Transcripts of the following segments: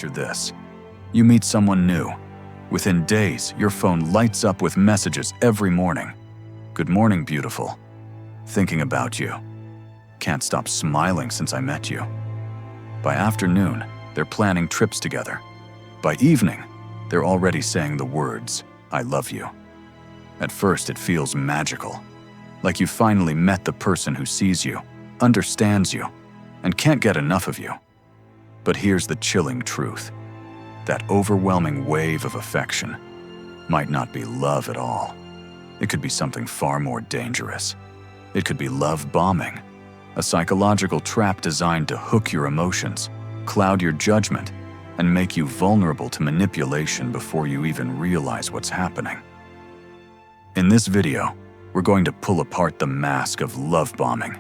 picture this. You meet someone new. Within days, your phone lights up with messages every morning. Good morning, beautiful. Thinking about you. Can't stop smiling since I met you. By afternoon, they're planning trips together. By evening, they're already saying the words, I love you. At first, it feels magical, like you finally met the person who sees you, understands you, and can't get enough of you. But here's the chilling truth. That overwhelming wave of affection might not be love at all. It could be something far more dangerous. It could be love bombing, a psychological trap designed to hook your emotions, cloud your judgment, and make you vulnerable to manipulation before you even realize what's happening. In this video, we're going to pull apart the mask of love bombing.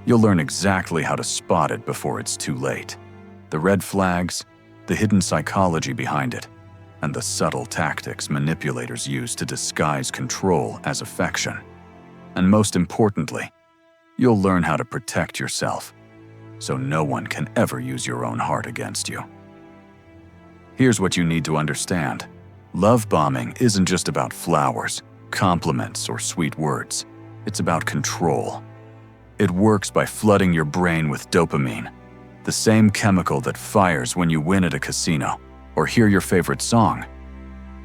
You'll learn exactly how to spot it before it's too late. The red flags, the hidden psychology behind it, and the subtle tactics manipulators use to disguise control as affection. And most importantly, you'll learn how to protect yourself so no one can ever use your own heart against you. Here's what you need to understand. Love bombing isn't just about flowers, compliments, or sweet words. It's about control. It works by flooding your brain with dopamine, the same chemical that fires when you win at a casino or hear your favorite song.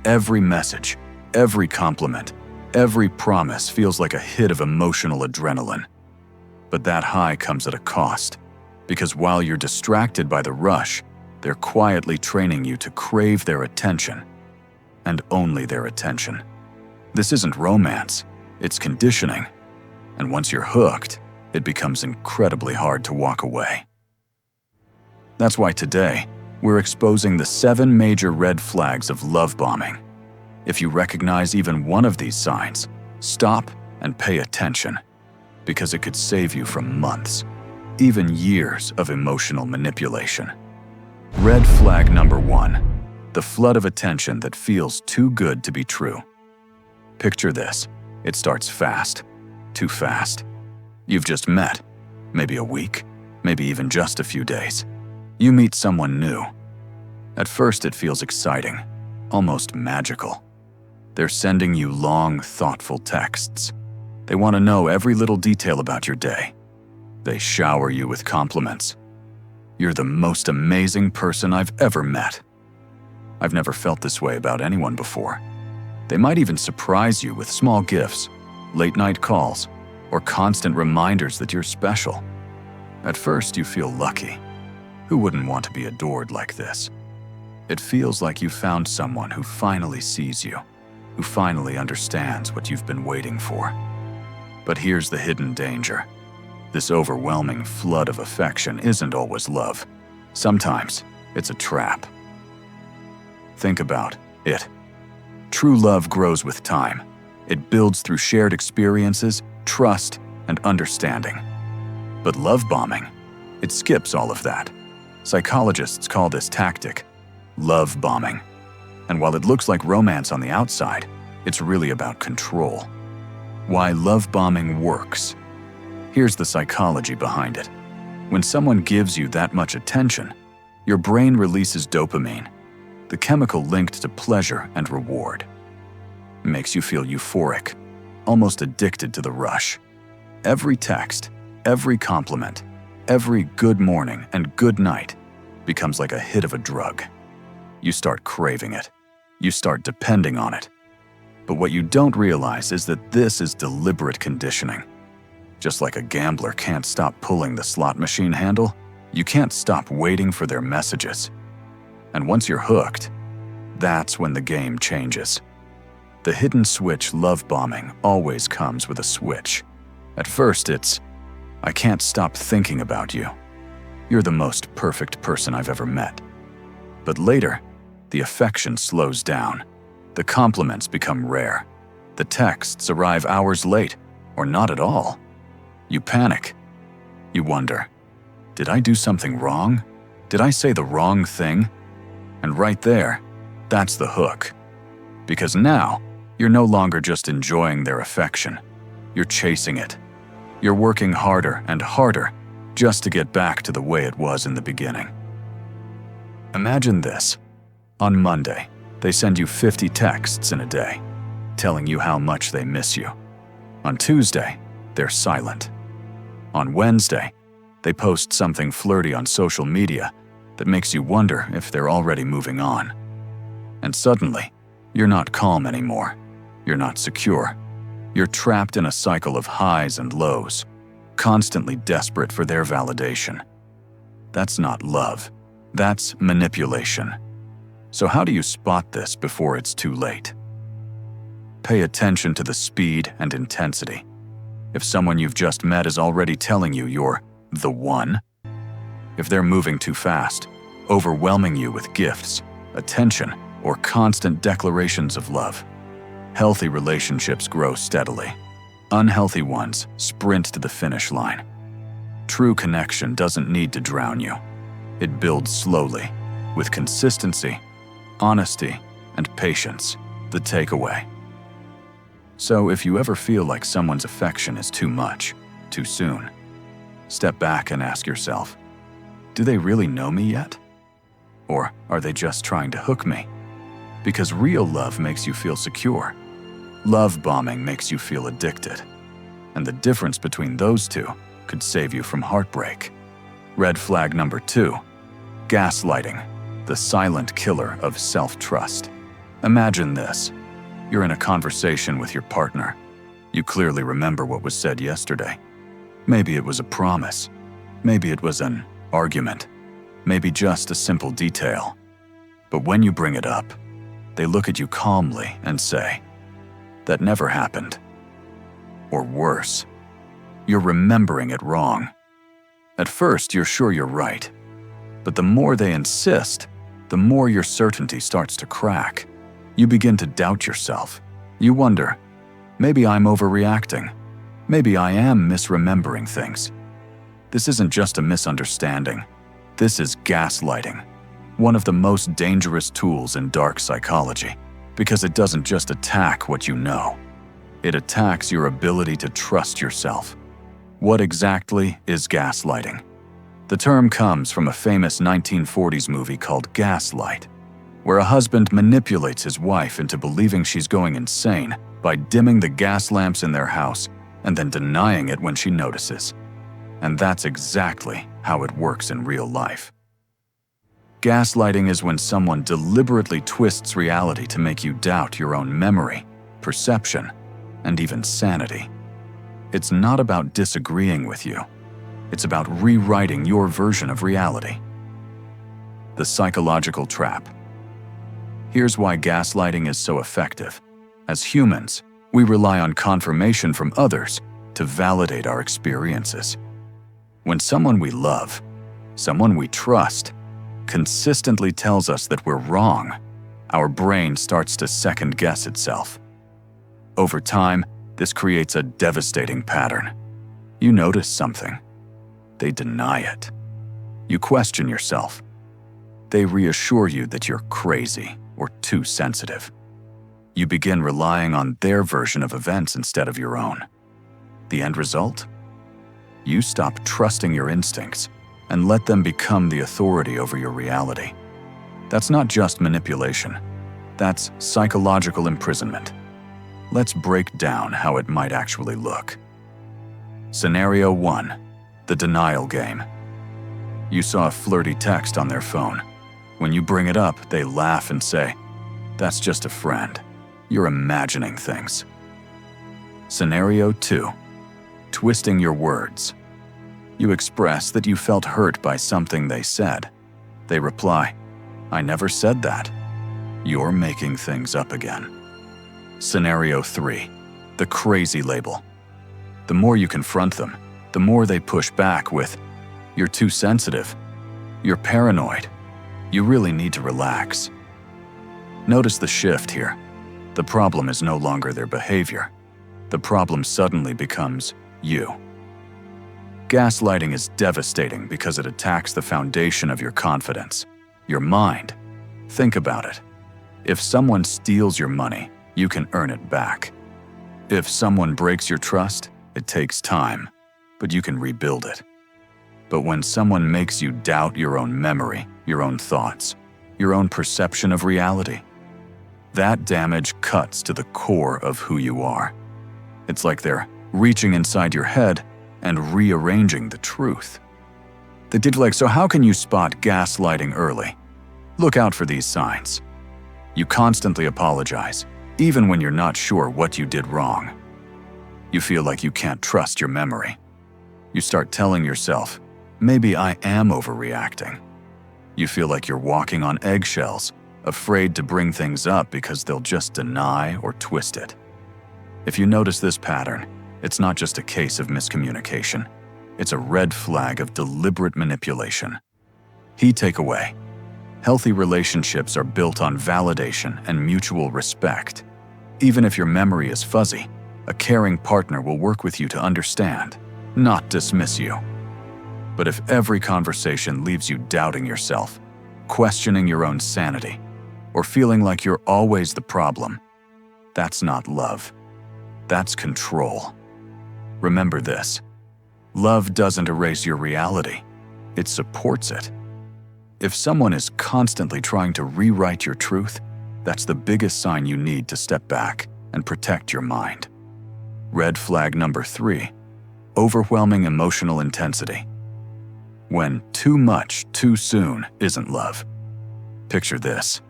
Every message, every compliment, every promise feels like a hit of emotional adrenaline. But that high comes at a cost, because while you're distracted by the rush, they're quietly training you to crave their attention, and only their attention. This isn't romance, it's conditioning. And once you're hooked, it becomes incredibly hard to walk away. That's why today, we're exposing the 7 major red flags of love bombing. If you recognize even one of these signs, stop and pay attention, because it could save you from months, even years of emotional manipulation. Red flag number 1, the flood of attention that feels too good to be true. Picture this. It starts fast, too fast. You've just met, maybe a week, maybe even just a few days. You meet someone new. At first, it feels exciting, almost magical. They're sending you long, thoughtful texts. They want to know every little detail about your day. They shower you with compliments. You're the most amazing person I've ever met. I've never felt this way about anyone before. They might even surprise you with small gifts, late-night calls, or constant reminders that you're special. At first, you feel lucky. Who wouldn't want to be adored like this? It feels like you found someone who finally sees you, who finally understands what you've been waiting for. But here's the hidden danger. This overwhelming flood of affection isn't always love. Sometimes, it's a trap. Think about it. True love grows with time. It builds through shared experiences, trust, and understanding. But love bombing, it skips all of that. Psychologists call this tactic love bombing. And while it looks like romance on the outside, it's really about control. Why love bombing works. Here's the psychology behind it. When someone gives you that much attention, your brain releases dopamine, the chemical linked to pleasure and reward. It makes you feel euphoric, almost addicted to the rush. Every text, every compliment, every good morning and good night becomes like a hit of a drug. You start craving it. You start depending on it. But what you don't realize is that this is deliberate conditioning. Just like a gambler can't stop pulling the slot machine handle, you can't stop waiting for their messages. And once you're hooked, that's when the game changes. The hidden switch love bombing always comes with a switch. At first it's, I can't stop thinking about you. You're the most perfect person I've ever met. But later, the affection slows down. The compliments become rare. The texts arrive hours late, or not at all. You panic. You wonder, did I do something wrong? Did I say the wrong thing? And right there, that's the hook. Because now, you're no longer just enjoying their affection. You're chasing it. You're working harder and harder just to get back to the way it was in the beginning. Imagine this. On Monday, they send you 50 texts in a day, telling you how much they miss you. On Tuesday, they're silent. On Wednesday, they post something flirty on social media that makes you wonder if they're already moving on. And suddenly, you're not calm anymore. You're not secure. You're trapped in a cycle of highs and lows, constantly desperate for their validation. That's not love. That's manipulation. So how do you spot this before it's too late? Pay attention to the speed and intensity. If someone you've just met is already telling you you're the one, if they're moving too fast, overwhelming you with gifts, attention, or constant declarations of love, healthy relationships grow steadily. Unhealthy ones sprint to the finish line. True connection doesn't need to drown you. It builds slowly, with consistency, honesty, and patience, the takeaway. So if you ever feel like someone's affection is too much, too soon, step back and ask yourself, do they really know me yet? Or are they just trying to hook me? Because real love makes you feel secure. Love bombing makes you feel addicted. And the difference between those two could save you from heartbreak. Red flag number 2, gaslighting, the silent killer of self-trust. Imagine this. You're in a conversation with your partner. You clearly remember what was said yesterday. Maybe it was a promise. Maybe it was an argument. Maybe just a simple detail. But when you bring it up, they look at you calmly and say, "That never happened." Or worse, you're remembering it wrong. At first, you're sure you're right. But the more they insist, the more your certainty starts to crack. You begin to doubt yourself. You wonder, maybe I'm overreacting. Maybe I am misremembering things. This isn't just a misunderstanding. This is gaslighting, one of the most dangerous tools in dark psychology, because it doesn't just attack what you know. It attacks your ability to trust yourself. What exactly is gaslighting? The term comes from a famous 1940s movie called Gaslight, where a husband manipulates his wife into believing she's going insane by dimming the gas lamps in their house and then denying it when she notices. And that's exactly how it works in real life. Gaslighting is when someone deliberately twists reality to make you doubt your own memory, perception, and even sanity. It's not about disagreeing with you. It's about rewriting your version of reality. The psychological trap. Here's why gaslighting is so effective. As humans, we rely on confirmation from others to validate our experiences. When someone we love, someone we trust, consistently tells us that we're wrong, our brain starts to second-guess itself. Over time, this creates a devastating pattern. You notice something. They deny it. You question yourself. They reassure you that you're crazy or too sensitive. You begin relying on their version of events instead of your own. The end result? You stop trusting your instincts and let them become the authority over your reality. That's not just manipulation. That's psychological imprisonment. Let's break down how it might actually look. Scenario 1. The denial game. You saw a flirty text on their phone. When you bring it up, they laugh and say, "That's just a friend. You're imagining things." Scenario 2. Twisting your words. You express that you felt hurt by something they said. They reply, "I never said that." You're making things up again. Scenario 3. The crazy label. The more you confront them, the more they push back with, "You're too sensitive. You're paranoid. You really need to relax." Notice the shift here. The problem is no longer their behavior. The problem suddenly becomes you. Gaslighting is devastating because it attacks the foundation of your confidence, your mind. Think about it. If someone steals your money, you can earn it back. If someone breaks your trust, it takes time, but you can rebuild it. But when someone makes you doubt your own memory, your own thoughts, your own perception of reality. That damage cuts to the core of who you are. It's like they're reaching inside your head and rearranging the truth. They did so how can you spot gaslighting early? Look out for these signs. You constantly apologize, even when you're not sure what you did wrong. You feel like you can't trust your memory. You start telling yourself, maybe I am overreacting. You feel like you're walking on eggshells, afraid to bring things up because they'll just deny or twist it. If you notice this pattern, it's not just a case of miscommunication. It's a red flag of deliberate manipulation. Key takeaway: healthy relationships are built on validation and mutual respect. Even if your memory is fuzzy, a caring partner will work with you to understand, not dismiss you. But if every conversation leaves you doubting yourself, questioning your own sanity, or feeling like you're always the problem, that's not love. That's control. Remember this: love doesn't erase your reality, it supports it. If someone is constantly trying to rewrite your truth, that's the biggest sign you need to step back and protect your mind. Red flag number 3: overwhelming emotional intensity. When too much, too soon isn't love. Picture this: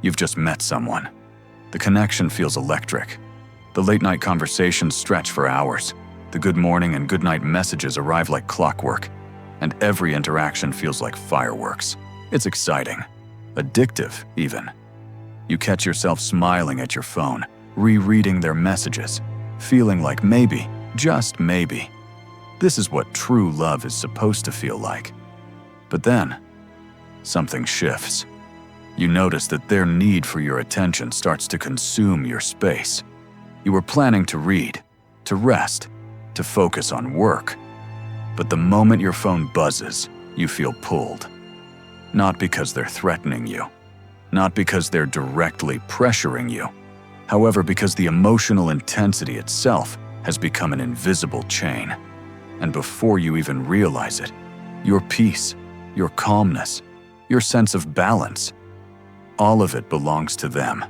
you've just met someone. The connection feels electric. The late-night conversations stretch for hours. The good morning and good night messages arrive like clockwork, and every interaction feels like fireworks. It's exciting, addictive even. You catch yourself smiling at your phone, rereading their messages, feeling like maybe, just maybe, this is what true love is supposed to feel like. But then, something shifts. You notice that their need for your attention starts to consume your space. You were planning to read, to rest, to focus on work. But the moment your phone buzzes, you feel pulled. Not because they're threatening you, not because they're directly pressuring you, however, because the emotional intensity itself has become an invisible chain. And before you even realize it, your peace, your calmness, your sense of balance, all of it belongs to them.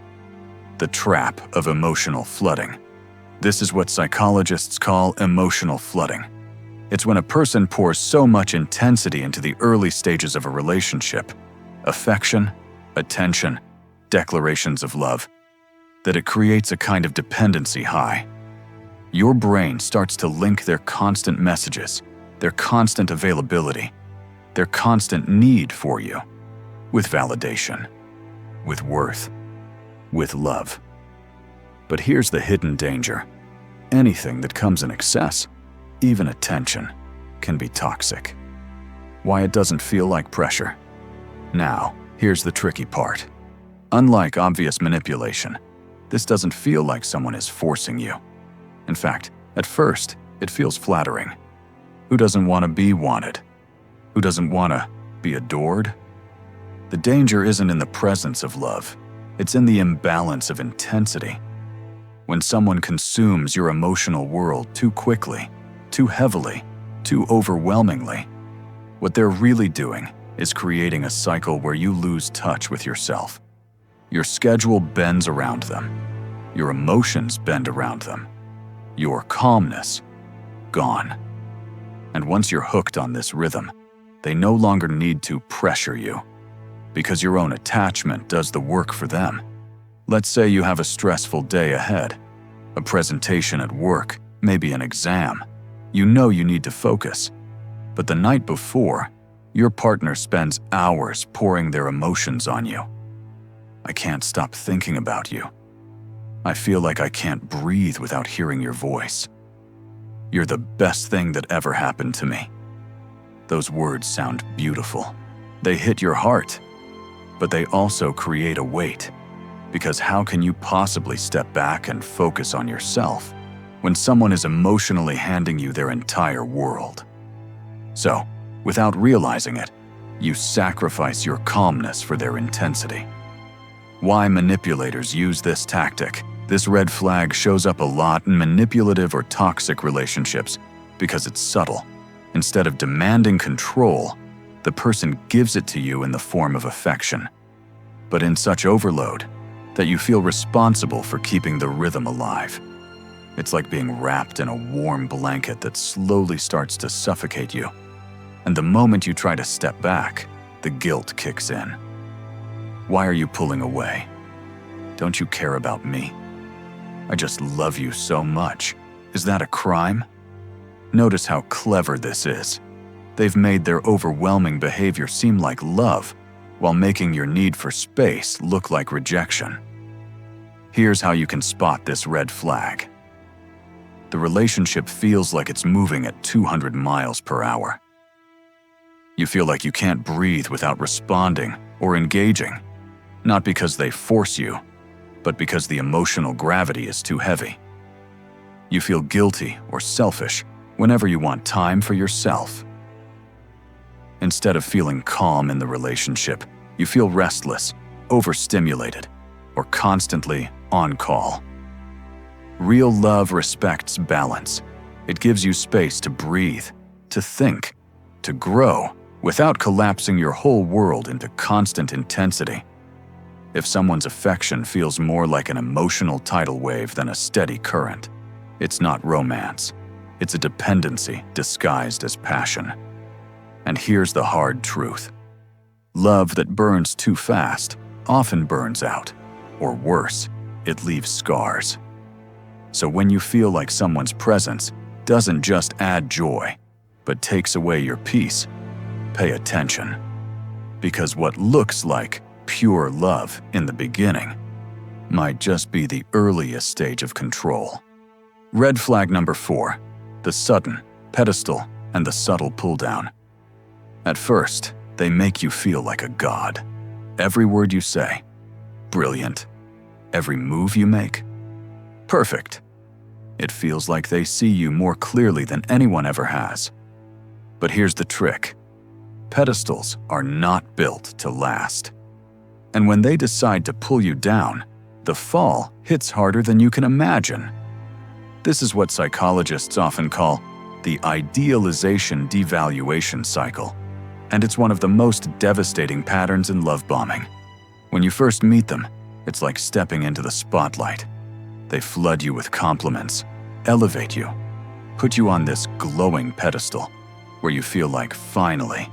The trap of emotional flooding. This is what psychologists call emotional flooding. It's when a person pours so much intensity into the early stages of a relationship, affection, attention, declarations of love, that it creates a kind of dependency high. Your brain starts to link their constant messages, their constant availability, their constant need for you, with validation, with worth, with love. But here's the hidden danger. Anything that comes in excess, even attention, can be toxic. Why it doesn't feel like pressure? Now, here's the tricky part. Unlike obvious manipulation, this doesn't feel like someone is forcing you. In fact, at first, it feels flattering. Who doesn't want to be wanted? Who doesn't want to be adored? The danger isn't in the presence of love. It's in the imbalance of intensity. When someone consumes your emotional world too quickly, too heavily, too overwhelmingly, what they're really doing is creating a cycle where you lose touch with yourself. Your schedule bends around them. Your emotions bend around them. Your calmness, gone. And once you're hooked on this rhythm, they no longer need to pressure you, because your own attachment does the work for them. Let's say you have a stressful day ahead, a presentation at work, maybe an exam. You know you need to focus. But the night before, your partner spends hours pouring their emotions on you. I can't stop thinking about you. I feel like I can't breathe without hearing your voice. You're the best thing that ever happened to me. Those words sound beautiful. They hit your heart, but they also create a weight. Because how can you possibly step back and focus on yourself when someone is emotionally handing you their entire world? So, without realizing it, you sacrifice your calmness for their intensity. Why manipulators use this tactic? This red flag shows up a lot in manipulative or toxic relationships because it's subtle. Instead of demanding control, the person gives it to you in the form of affection. but in such overload that you feel responsible for keeping the rhythm alive. It's like being wrapped in a warm blanket that slowly starts to suffocate you. And the moment you try to step back, the guilt kicks in. Why are you pulling away? Don't you care about me? I just love you so much. Is that a crime? Notice how clever this is. They've made their overwhelming behavior seem like love, while making your need for space look like rejection. Here's how you can spot this red flag. The relationship feels like it's moving at 200 miles per hour. You feel like you can't breathe without responding or engaging, not because they force you, but because the emotional gravity is too heavy. You feel guilty or selfish whenever you want time for yourself. Instead of feeling calm in the relationship, you feel restless, overstimulated, or constantly on call. Real love respects balance. It gives you space to breathe, to think, to grow, without collapsing your whole world into constant intensity. If someone's affection feels more like an emotional tidal wave than a steady current, it's not romance. It's a dependency disguised as passion. And here's the hard truth. Love that burns too fast often burns out, or worse, it leaves scars. So when you feel like someone's presence doesn't just add joy, but takes away your peace, pay attention. Because what looks like pure love in the beginning might just be the earliest stage of control. Red flag number 4, the sudden pedestal and the subtle pull down. At first, they make you feel like a god. Every word you say, brilliant. Every move you make, perfect. It feels like they see you more clearly than anyone ever has. But here's the trick. Pedestals are not built to last. And when they decide to pull you down, the fall hits harder than you can imagine. This is what psychologists often call the idealization devaluation cycle. And it's one of the most devastating patterns in love bombing. When you first meet them, it's like stepping into the spotlight. They flood you with compliments, elevate you, put you on this glowing pedestal where you feel like, finally,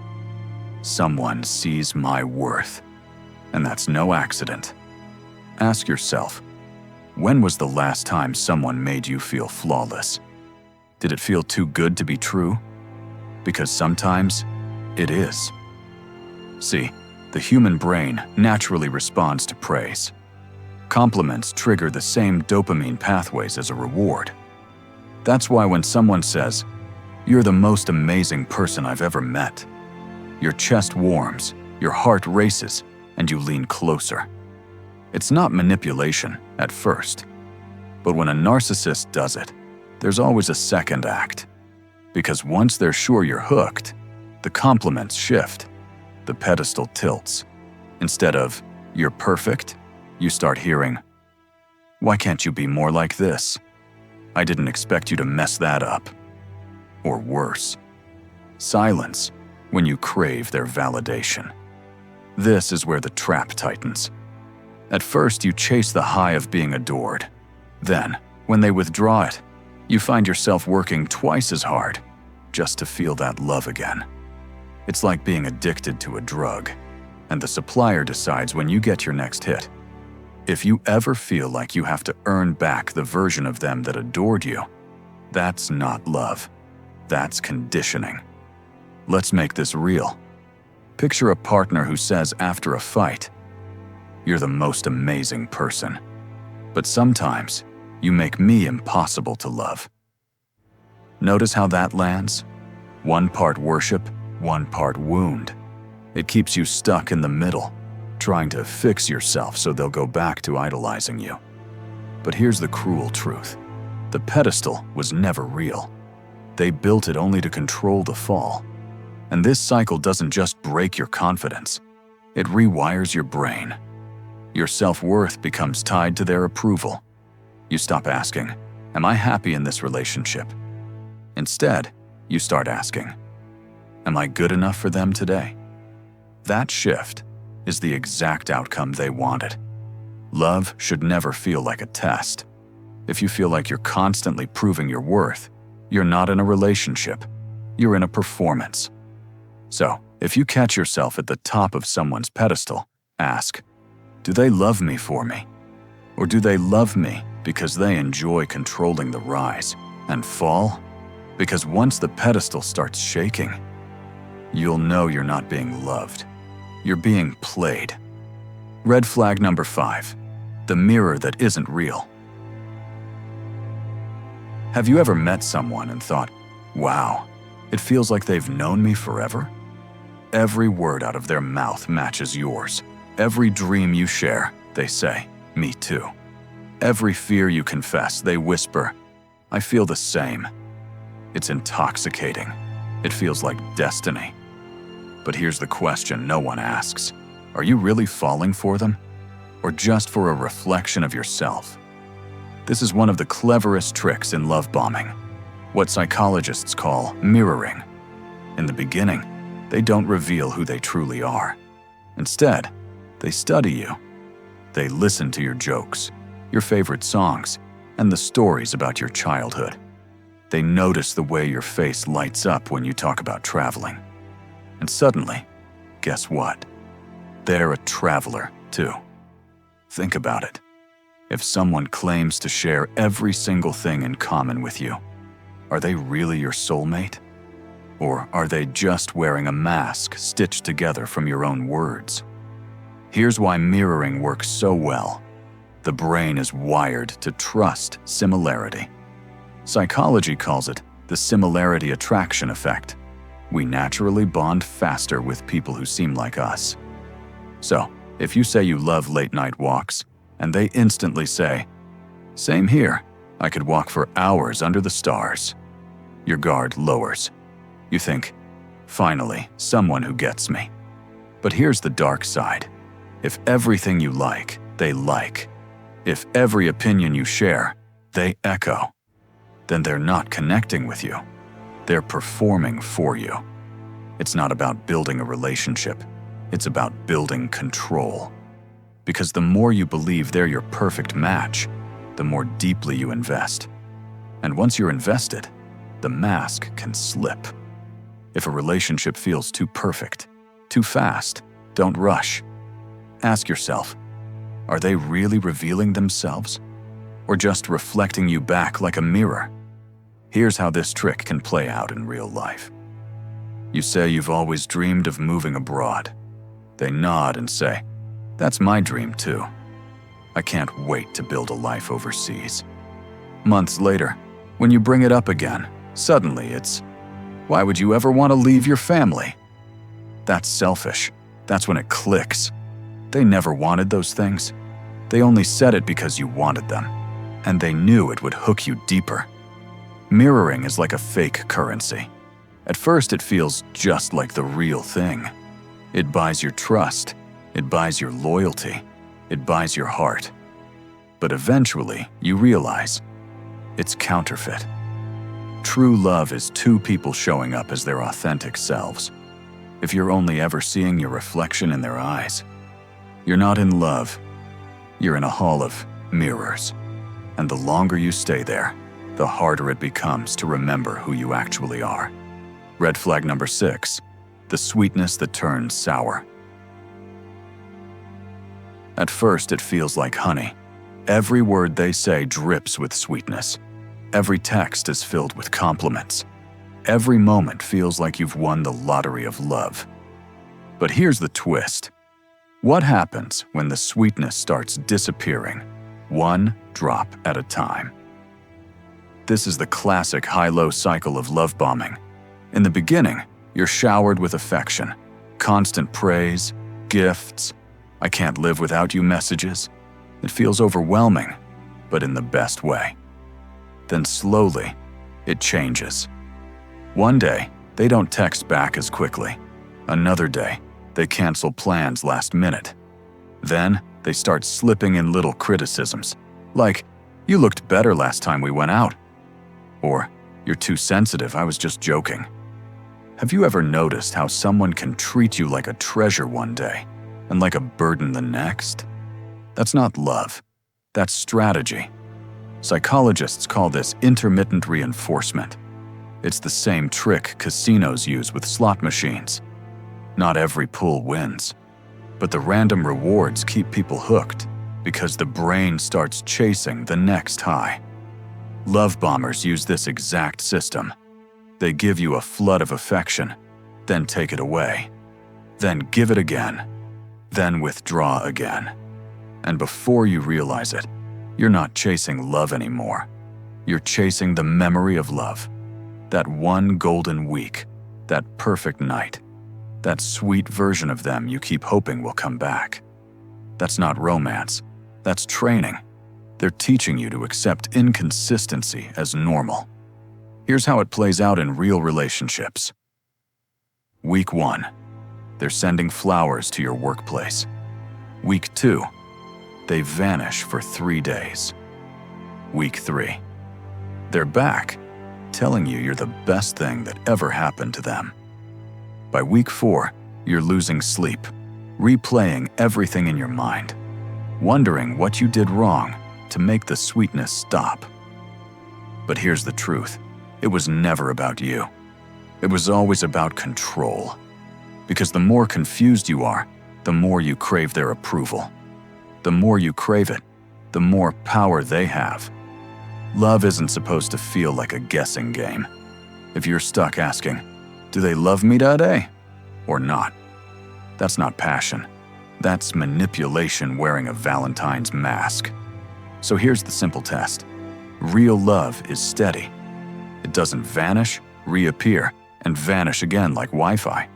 someone sees my worth. And that's no accident. Ask yourself, when was the last time someone made you feel flawless? Did it feel too good to be true? Because sometimes it is. See, the human brain naturally responds to praise. Compliments trigger the same dopamine pathways as a reward. That's why when someone says, "You're the most amazing person I've ever met," your chest warms, your heart races, and you lean closer. It's not manipulation at first, but when a narcissist does it, there's always a second act. Because once they're sure you're hooked, the compliments shift, the pedestal tilts. Instead of, "You're perfect," you start hearing, "Why can't you be more like this? I didn't expect you to mess that up." Or worse, silence when you crave their validation. This is where the trap tightens. At first, you chase the high of being adored. Then, when they withdraw it, you find yourself working twice as hard just to feel that love again. It's like being addicted to a drug, and the supplier decides when you get your next hit. If you ever feel like you have to earn back the version of them that adored you, that's not love. That's conditioning. Let's make this real. Picture a partner who says after a fight, "You're the most amazing person, but sometimes you make me impossible to love." Notice how that lands? One part worship, one part wound. It keeps you stuck in the middle, trying to fix yourself so they'll go back to idolizing you. But here's the cruel truth. The pedestal was never real. They built it only to control the fall. And this cycle doesn't just break your confidence, it rewires your brain. Your self-worth becomes tied to their approval. You stop asking, "Am I happy in this relationship?" Instead, you start asking, "Am I good enough for them today?" That shift, is the exact outcome they wanted. Love should never feel like a test. If you feel like you're constantly proving your worth, you're not in a relationship. You're in a performance. So, if you catch yourself at the top of someone's pedestal, ask, do they love me for me? Or do they love me because they enjoy controlling the rise and fall? Because once the pedestal starts shaking, you'll know you're not being loved. You're being played. Red flag number 5, the mirror that isn't real. Have you ever met someone and thought, wow, it feels like they've known me forever? Every word out of their mouth matches yours. Every dream you share, they say, me too. Every fear you confess, they whisper, I feel the same. It's intoxicating. It feels like destiny. But here's the question no one asks. Are you really falling for them? Or just for a reflection of yourself? This is one of the cleverest tricks in love bombing, what psychologists call mirroring. In the beginning, they don't reveal who they truly are. Instead, they study you. They listen to your jokes, your favorite songs, and the stories about your childhood. They notice the way your face lights up when you talk about traveling. And suddenly, guess what? They're a traveler, too. Think about it. If someone claims to share every single thing in common with you, are they really your soulmate? Or are they just wearing a mask stitched together from your own words? Here's why mirroring works so well. The brain is wired to trust similarity. Psychology calls it the similarity attraction effect. We naturally bond faster with people who seem like us. So, if you say you love late-night walks, and they instantly say, same here, I could walk for hours under the stars, your guard lowers. You think, finally, someone who gets me. But here's the dark side. If everything you like, they like. If every opinion you share, they echo, then they're not connecting with you. They're performing for you. It's not about building a relationship. It's about building control. Because the more you believe they're your perfect match, the more deeply you invest. And once you're invested, the mask can slip. If a relationship feels too perfect, too fast, don't rush. Ask yourself, are they really revealing themselves? Or just reflecting you back like a mirror? Here's how this trick can play out in real life. You say you've always dreamed of moving abroad. They nod and say, that's my dream too. I can't wait to build a life overseas. Months later, when you bring it up again, suddenly it's, why would you ever want to leave your family? That's selfish. That's when it clicks. They never wanted those things. They only said it because you wanted them, and they knew it would hook you deeper. Mirroring is like a fake currency. At first, it feels just like the real thing. It buys your trust. It buys your loyalty. It buys your heart. But eventually, you realize it's counterfeit. True love is two people showing up as their authentic selves. If you're only ever seeing your reflection in their eyes, you're not in love. You're in a hall of mirrors. And the longer you stay there, the harder it becomes to remember who you actually are. Red flag number 6, the sweetness that turns sour. At first, it feels like honey. Every word they say drips with sweetness. Every text is filled with compliments. Every moment feels like you've won the lottery of love. But here's the twist. What happens when the sweetness starts disappearing, one drop at a time? This is the classic high-low cycle of love bombing. In the beginning, you're showered with affection, constant praise, gifts, I can't live without you messages. It feels overwhelming, but in the best way. Then slowly, it changes. One day, they don't text back as quickly. Another day, they cancel plans last minute. Then, they start slipping in little criticisms, like, you looked better last time we went out. Or, you're too sensitive, I was just joking. Have you ever noticed how someone can treat you like a treasure one day, and like a burden the next. That's not love. That's strategy. Psychologists call this intermittent reinforcement. It's the same trick casinos use with slot machines. Not every pull wins, but the random rewards keep people hooked because the brain starts chasing the next high. Love bombers use this exact system. They give you a flood of affection, then take it away, then give it again, then withdraw again. And before you realize it, you're not chasing love anymore. You're chasing the memory of love. That one golden week, that perfect night, that sweet version of them you keep hoping will come back. That's not romance. That's training. They're teaching you to accept inconsistency as normal. Here's how it plays out in real relationships. Week 1, they're sending flowers to your workplace. Week 2, they vanish for 3 days. Week 3, they're back, telling you you're the best thing that ever happened to them. By week 4, you're losing sleep, replaying everything in your mind, wondering what you did wrong to make the sweetness stop. But here's the truth. It was never about you. It was always about control. Because the more confused you are, the more you crave their approval. The more you crave it, the more power they have. Love isn't supposed to feel like a guessing game. If you're stuck asking, do they love me today or not? That's not passion. That's manipulation wearing a Valentine's mask. So here's the simple test. Real love is steady. It doesn't vanish, reappear, and vanish again like Wi-Fi.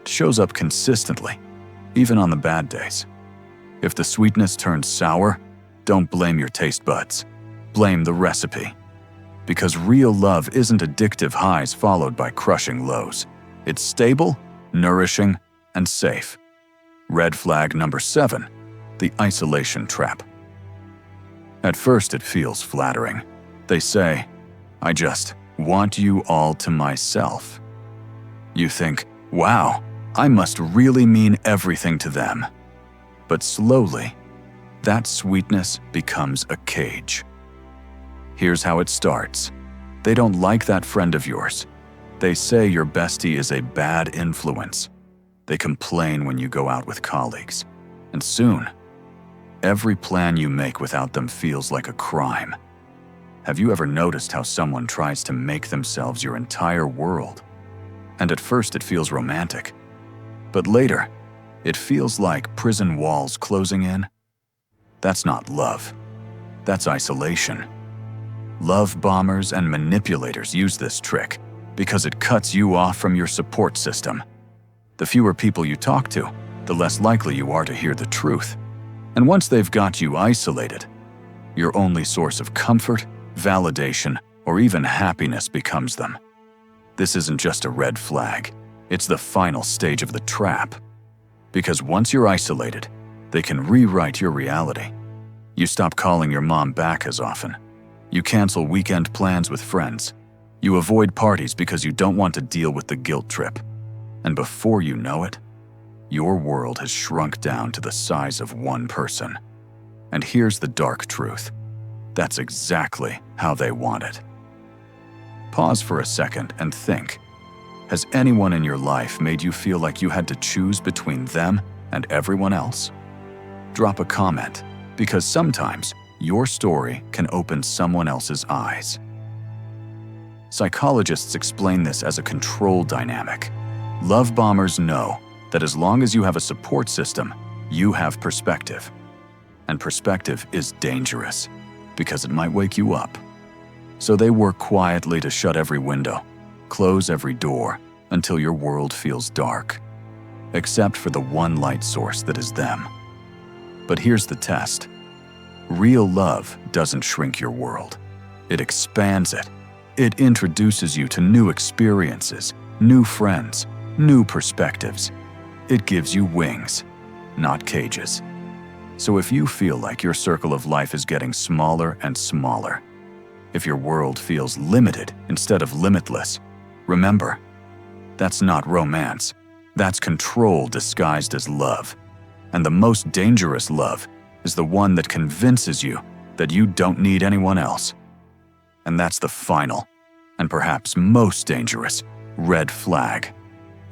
It shows up consistently, even on the bad days. If the sweetness turns sour, don't blame your taste buds. Blame the recipe. Because real love isn't addictive highs followed by crushing lows. It's stable, nourishing, and safe. Red flag number 7, the isolation trap. At first it feels flattering. They say, I just want you all to myself. You think, wow, I must really mean everything to them. But slowly, that sweetness becomes a cage. Here's how it starts. They don't like that friend of yours. They say your bestie is a bad influence. They complain when you go out with colleagues. And soon, every plan you make without them feels like a crime. Have you ever noticed how someone tries to make themselves your entire world? And at first it feels romantic. But later, it feels like prison walls closing in. That's not love. That's isolation. Love bombers and manipulators use this trick because it cuts you off from your support system. The fewer people you talk to, the less likely you are to hear the truth. And once they've got you isolated, your only source of comfort, validation, or even happiness becomes them. This isn't just a red flag. It's the final stage of the trap. Because once you're isolated, they can rewrite your reality. You stop calling your mom back as often. You cancel weekend plans with friends. You avoid parties because you don't want to deal with the guilt trip. And before you know it, your world has shrunk down to the size of one person. And here's the dark truth. That's exactly how they want it. Pause for a second and think. Has anyone in your life made you feel like you had to choose between them and everyone else? Drop a comment, because sometimes your story can open someone else's eyes. Psychologists explain this as a control dynamic. Love bombers know that as long as you have a support system, you have perspective. And perspective is dangerous because it might wake you up. So they work quietly to shut every window, close every door until your world feels dark, except for the one light source that is them. But here's the test. Real love doesn't shrink your world. It expands it. It introduces you to new experiences, new friends, new perspectives. It gives you wings, not cages. So if you feel like your circle of life is getting smaller and smaller, if your world feels limited instead of limitless, remember, that's not romance. That's control disguised as love. And the most dangerous love is the one that convinces you that you don't need anyone else. And that's the final, and perhaps most dangerous, red flag: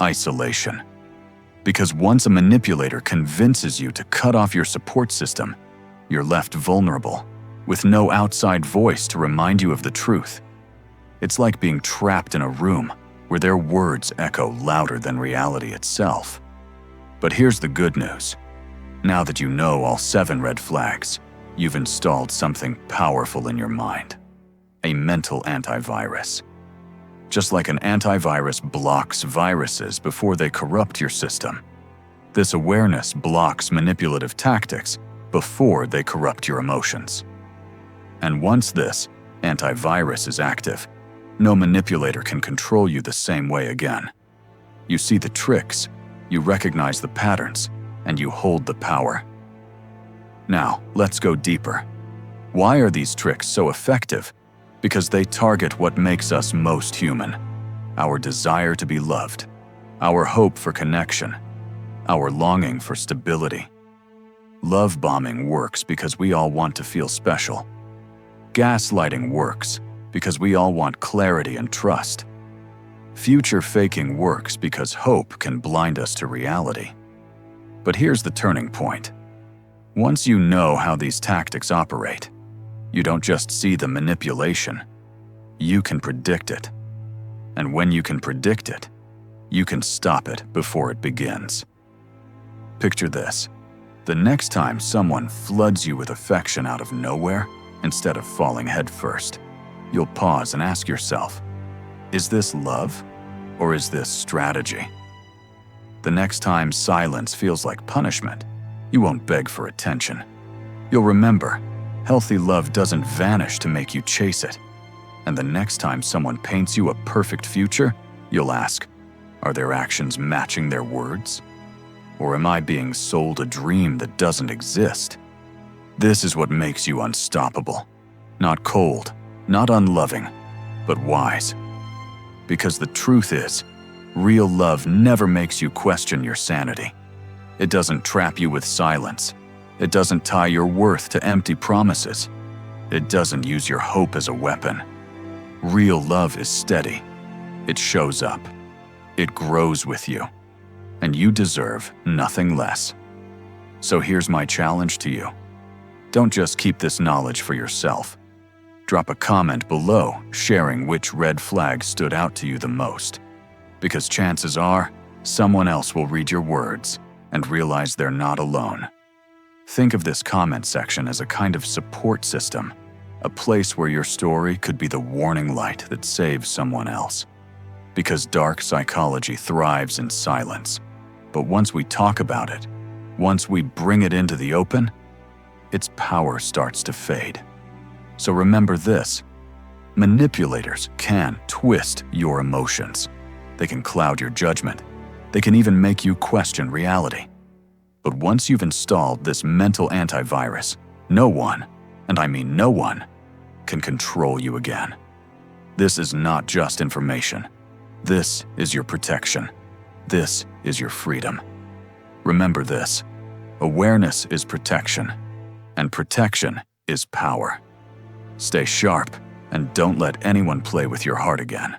isolation. Because once a manipulator convinces you to cut off your support system, you're left vulnerable, with no outside voice to remind you of the truth. It's like being trapped in a room where their words echo louder than reality itself. But here's the good news. Now that you know all 7 red flags, you've installed something powerful in your mind: a mental antivirus. Just like an antivirus blocks viruses before they corrupt your system, this awareness blocks manipulative tactics before they corrupt your emotions. And once this antivirus is active, no manipulator can control you the same way again. You see the tricks, you recognize the patterns, and you hold the power. Now, let's go deeper. Why are these tricks so effective? Because they target what makes us most human: our desire to be loved, our hope for connection, our longing for stability. Love bombing works because we all want to feel special. Gaslighting works because we all want clarity and trust. Future faking works because hope can blind us to reality. But here's the turning point. Once you know how these tactics operate, you don't just see the manipulation, you can predict it. And when you can predict it, you can stop it before it begins. Picture this. The next time someone floods you with affection out of nowhere, instead of falling headfirst, you'll pause and ask yourself, is this love or is this strategy? The next time silence feels like punishment, you won't beg for attention. You'll remember, healthy love doesn't vanish to make you chase it. And the next time someone paints you a perfect future, you'll ask, are their actions matching their words? Or am I being sold a dream that doesn't exist? This is what makes you unstoppable. Not cold, not unloving, but wise. Because the truth is, real love never makes you question your sanity. It doesn't trap you with silence. It doesn't tie your worth to empty promises. It doesn't use your hope as a weapon. Real love is steady. It shows up. It grows with you. And you deserve nothing less. So here's my challenge to you. Don't just keep this knowledge for yourself. Drop a comment below sharing which red flag stood out to you the most. Because chances are, someone else will read your words and realize they're not alone. Think of this comment section as a kind of support system, a place where your story could be the warning light that saves someone else. Because dark psychology thrives in silence. But once we talk about it, once we bring it into the open, its power starts to fade. So remember this: manipulators can twist your emotions. They can cloud your judgment. They can even make you question reality. But once you've installed this mental antivirus, no one, and I mean no one, can control you again. This is not just information. This is your protection. This is your freedom. Remember this: awareness is protection, and protection is power. Stay sharp and don't let anyone play with your heart again.